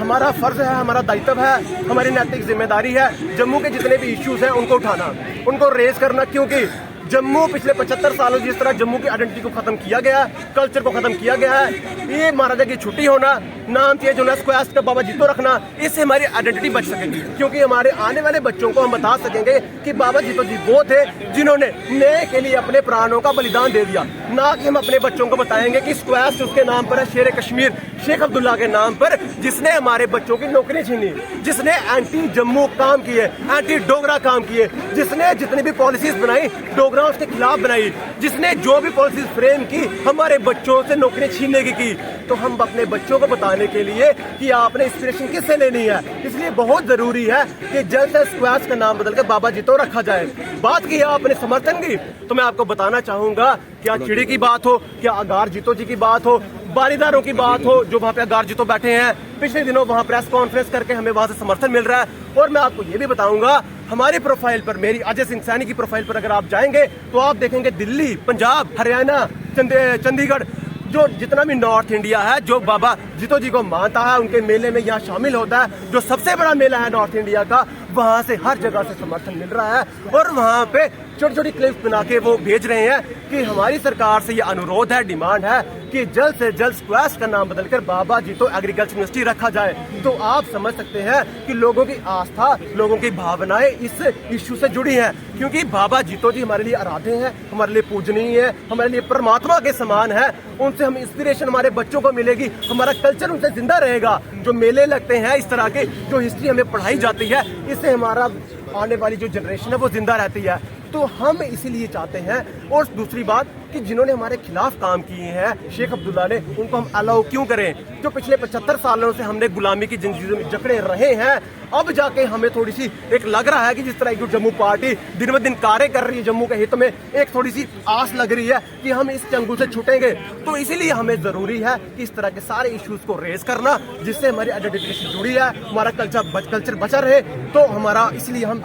हमारा फर्ज है, हमारा दायित्व है, हमारी नैतिक जिम्मेदारी है जम्मू के जितने भी इश्यूज हैं उनको उठाना, उनको रेज करना। क्योंकि जम्मू पिछले 75 सालों जिस तरह जम्मू की आइडेंटिटी को खत्म किया गया है, कल्चर को खत्म किया गया है, ये महाराजा की छुट्टी होना, नाम चेंज होना, स्क्वाश का बाबा जीतो रखना, इससे हमारी आइडेंटिटी बच सकेगी। क्योंकि हमारे आने वाले बच्चों को हम बता सकेंगे कि बाबा जीतो जी वो थे जिन्होंने न्याय के लिए अपने प्राणों का बलिदान दे दिया। ना कि हम अपने बच्चों को बताएंगे कि स्क्वाश उसके नाम पर है, शेर कश्मीर शेख अब्दुल्ला के नाम पर, जिसने हमारे बच्चों की नौकरी छीनी, जिसने एंटी जम्मू काम किए, एंटी डोगरा काम किए, जिसने जितनी भी पॉलिसीज बनाई डोगरा उसके खिलाफ बनाई, जिसने जो भी पॉलिसीज फ्रेम की हमारे बच्चों से नौकरी छीनने की। तो हम अपने बच्चों को बताने के लिए कि आपने इंस्पिरेशन किससे लेनी है, इसलिए बहुत जरूरी है कि जल्द से स्क्वाश का नाम बदल कर बाबा जीतो रखा जाए। बात की आपने समर्थन की, तो मैं आपको बताना चाहूंगा, क्या चिड़ी की बात हो, क्या अगार जीतो जी की बात हो, बारीदारों की बात हो जो वहाँ पे अगार जीतो बैठे हैं, पिछले दिनों वहाँ प्रेस कॉन्फ्रेंस करके हमें वहाँ से समर्थन मिल रहा है। और मैं आपको ये भी बताऊंगा, हमारी प्रोफाइल पर, मेरी अजय सिंह सैनी की प्रोफाइल पर अगर आप जाएंगे तो आप देखेंगे दिल्ली, पंजाब, हरियाणा, चंडीगढ़, जो जितना भी नॉर्थ इंडिया है जो बाबा जीतो जी को मानता है, उनके मेले में यहाँ शामिल होता है, जो सबसे बड़ा मेला है नॉर्थ इंडिया का, वहाँ से हर जगह से समर्थन मिल रहा है। और वहाँ पे छोटी छोटी क्लिप्स बना के वो भेज रहे हैं कि हमारी सरकार से ये अनुरोध है, डिमांड है कि जल्द से जल्द स्क्वाश का नाम बदलकर बाबा जीतो एग्रीकल्चर यूनिवर्सिटी रखा जाए। तो आप समझ सकते हैं कि लोगों की आस्था, लोगों की भावनाएं इस इश्यू से जुड़ी हैं। क्योंकि बाबा जीतो जी हमारे लिए आराध्य हैं, हमारे लिए पूजनीय है, हमारे लिए परमात्मा के समान है। उनसे हम इंस्पिरेशन हमारे बच्चों को मिलेगी, हमारा कल्चर उनसे जिंदा रहेगा। जो मेले लगते हैं इस तरह के, जो हिस्ट्री हमें पढ़ाई जाती है, इससे हमारा आने वाली जो जनरेशन है वो जिंदा रहती है। तो हम इसीलिए चाहते हैं। और दूसरी बात कि जिन्होंने हमारे खिलाफ काम किए हैं शेख अब्दुल्ला ने, उनको हम अलाउ क्यों करें? जो पिछले 75 सालों से हमने गुलामी की जंजीरों में जकड़े रहे हैं, अब जाके हमें थोड़ी सी एक लग रहा है कि जिस तरह जो जम्मू पार्टी दिन ब दिन कार्य कर रही है जम्मू के हित में, एक थोड़ी सी आस लग रही है कि हम इस चंगुल से छूटेंगे। तो इसीलिए हमें जरूरी है कि इस तरह के सारे इश्यूज को रेज करना, जिससे हमारी आइडेंटिटी जुड़ी है, हमारा कल्चर बचा रहे। तो हमारा इसलिए हम